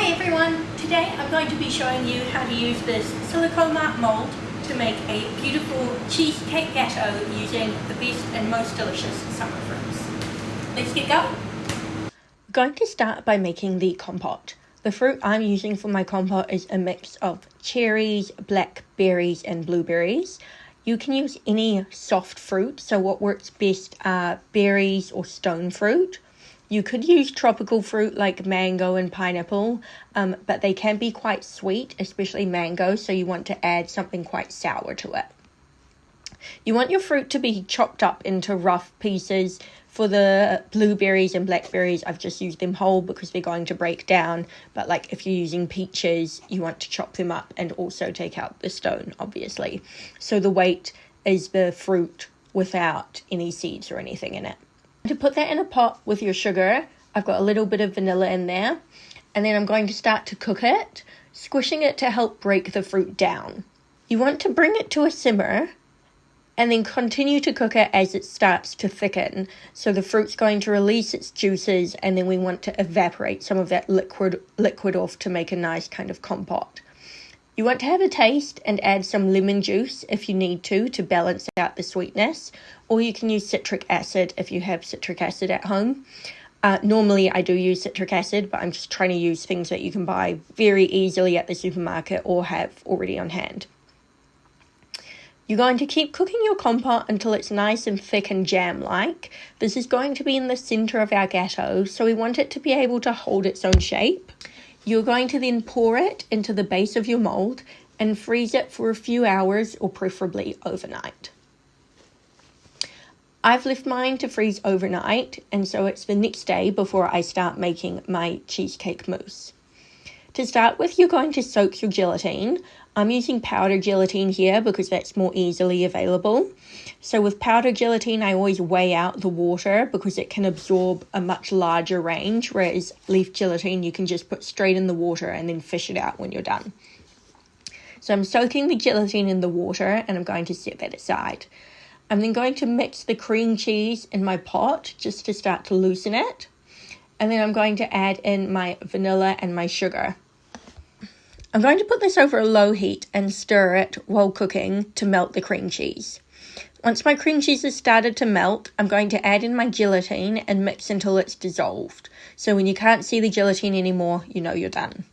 Hi everyone! Today I'm going to be showing you how to use this silicone mark mold to make a beautiful cheesecake gateau using the best and most delicious summer fruits. Let's get going! I'm going to start by making the compote. The fruit I'm using for my compote is a mix of cherries, blackberries and blueberries. You can use any soft fruit, so what works best are berries or stone fruit. You could use tropical fruit like mango and pineapple, but they can be quite sweet, especially mango, so you want to add something quite sour to it. You want your fruit to be chopped up into rough pieces. For the blueberries and blackberries, I've just used them whole because they're going to break down, but like if you're using peaches, you want to chop them up and also take out the stone, obviously. So the weight is the fruit without any seeds or anything in it. To put that in a pot with your sugar, I've got a little bit of vanilla in there, and then I'm going to start to cook it, squishing it to help break the fruit down. You want to bring it to a simmer and then continue to cook it as it starts to thicken. So the fruit's going to release its juices, and then we want to evaporate some of that liquid off to make a nice kind of compote. You want to have a taste and add some lemon juice if you need to balance out the sweetness, or you can use citric acid if you have citric acid at home. Normally I do use citric acid, but I'm just trying to use things that you can buy very easily at the supermarket or have already on hand. You're going to keep cooking your compote until it's nice and thick and jam-like. This is going to be in the center of our gateau, so we want it to be able to hold its own shape. You're going to then pour it into the base of your mold and freeze it for a few hours or preferably overnight. I've left mine to freeze overnight, and so it's the next day before I start making my cheesecake mousse. To start with, you're going to soak your gelatine. I'm using powdered gelatine here because that's more easily available. So with powdered gelatine, I always weigh out the water because it can absorb a much larger range, whereas leaf gelatine, you can just put straight in the water and then fish it out when you're done. So I'm soaking the gelatine in the water and I'm going to set that aside. I'm then going to mix the cream cheese in my pot just to start to loosen it. And then I'm going to add in my vanilla and my sugar. I'm going to put this over a low heat and stir it while cooking to melt the cream cheese. Once my cream cheese has started to melt, I'm going to add in my gelatine and mix until it's dissolved. So when you can't see the gelatine anymore, you know you're done.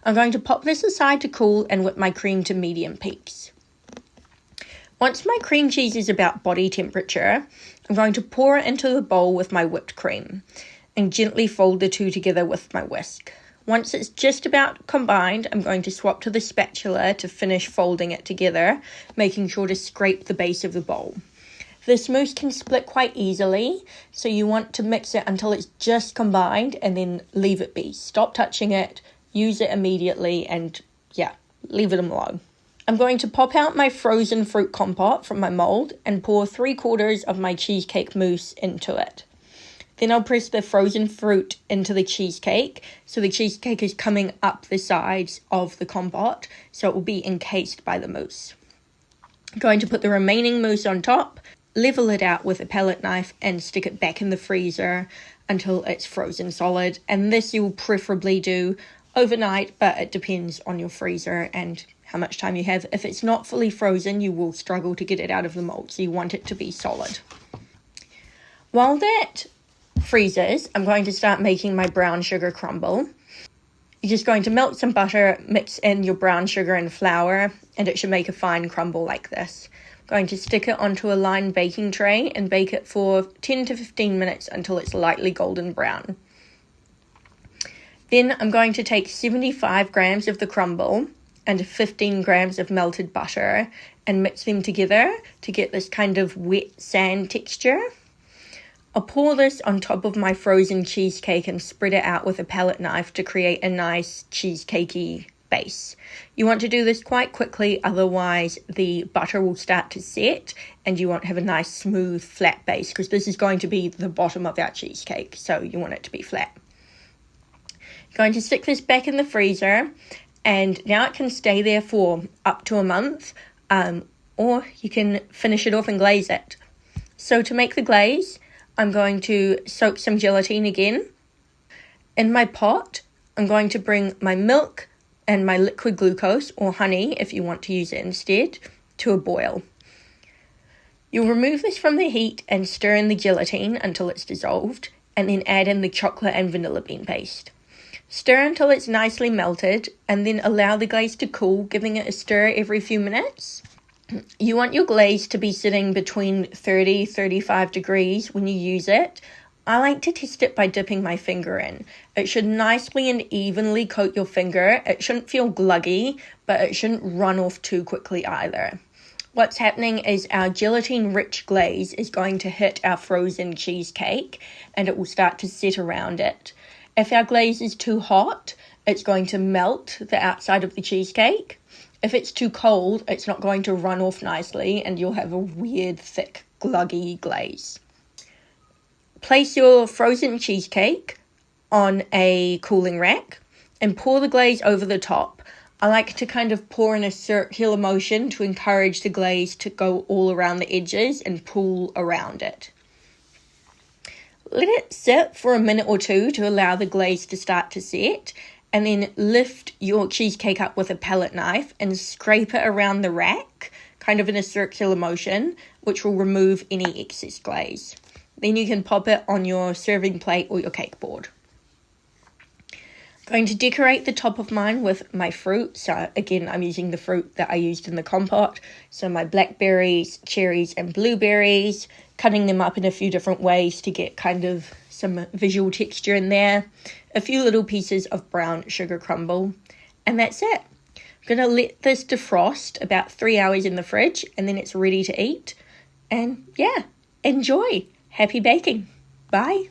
I'm going to pop this aside to cool and whip my cream to medium peaks. Once my cream cheese is about body temperature, I'm going to pour it into the bowl with my whipped cream and gently fold the two together with my whisk. Once it's just about combined, I'm going to swap to the spatula to finish folding it together, making sure to scrape the base of the bowl. This mousse can split quite easily, so you want to mix it until it's just combined and then leave it be. Stop touching it, use it immediately, and leave it alone. I'm going to pop out my frozen fruit compote from my mold and pour 3/4 of my cheesecake mousse into it. Then I'll press the frozen fruit into the cheesecake, so the cheesecake is coming up the sides of the compote, so it will be encased by the mousse. I'm going to put the remaining mousse on top, level it out with a palette knife, and stick it back in the freezer until it's frozen solid. And this you'll preferably do overnight, but it depends on your freezer and how much time you have. If it's not fully frozen, you will struggle to get it out of the mold, so you want it to be solid. While that freezes, I'm going to start making my brown sugar crumble. You're just going to melt some butter, mix in your brown sugar and flour, and it should make a fine crumble like this. I'm going to stick it onto a lined baking tray and bake it for 10 to 15 minutes until it's lightly golden brown. Then I'm going to take 75 grams of the crumble and 15 grams of melted butter and mix them together to get this kind of wet sand texture. I'll pour this on top of my frozen cheesecake and spread it out with a palette knife to create a nice cheesecakey base. You want to do this quite quickly, otherwise the butter will start to set and you won't have a nice smooth flat base, because this is going to be the bottom of our cheesecake, so you want it to be flat. Going to stick this back in the freezer, and now it can stay there for up to a month, or you can finish it off and glaze it. So to make the glaze, I'm going to soak some gelatine again. In my pot, I'm going to bring my milk and my liquid glucose, or honey if you want to use it instead, to a boil. You'll remove this from the heat and stir in the gelatine until it's dissolved, and then add in the chocolate and vanilla bean paste. Stir until it's nicely melted, and then allow the glaze to cool, giving it a stir every few minutes. You want your glaze to be sitting between 30-35 degrees when you use it. I like to test it by dipping my finger in. It should nicely and evenly coat your finger. It shouldn't feel gluggy, but it shouldn't run off too quickly either. What's happening is our gelatine-rich glaze is going to hit our frozen cheesecake, and it will start to set around it. If our glaze is too hot, it's going to melt the outside of the cheesecake. If it's too cold, it's not going to run off nicely, and you'll have a weird, thick, gluggy glaze. Place your frozen cheesecake on a cooling rack and pour the glaze over the top. I like to kind of pour in a circular motion to encourage the glaze to go all around the edges and pool around it. Let it sit for a minute or two to allow the glaze to start to set, and then lift your cheesecake up with a palette knife and scrape it around the rack, kind of in a circular motion, which will remove any excess glaze. Then you can pop it on your serving plate or your cake board. I'm going to decorate the top of mine with my fruit. So again, I'm using the fruit that I used in the compote. So my blackberries, cherries, and blueberries, cutting them up in a few different ways to get kind of some visual texture in there. A few little pieces of brown sugar crumble. And that's it. I'm going to let this defrost about 3 hours in the fridge, and then it's ready to eat. And yeah, enjoy. Happy baking. Bye.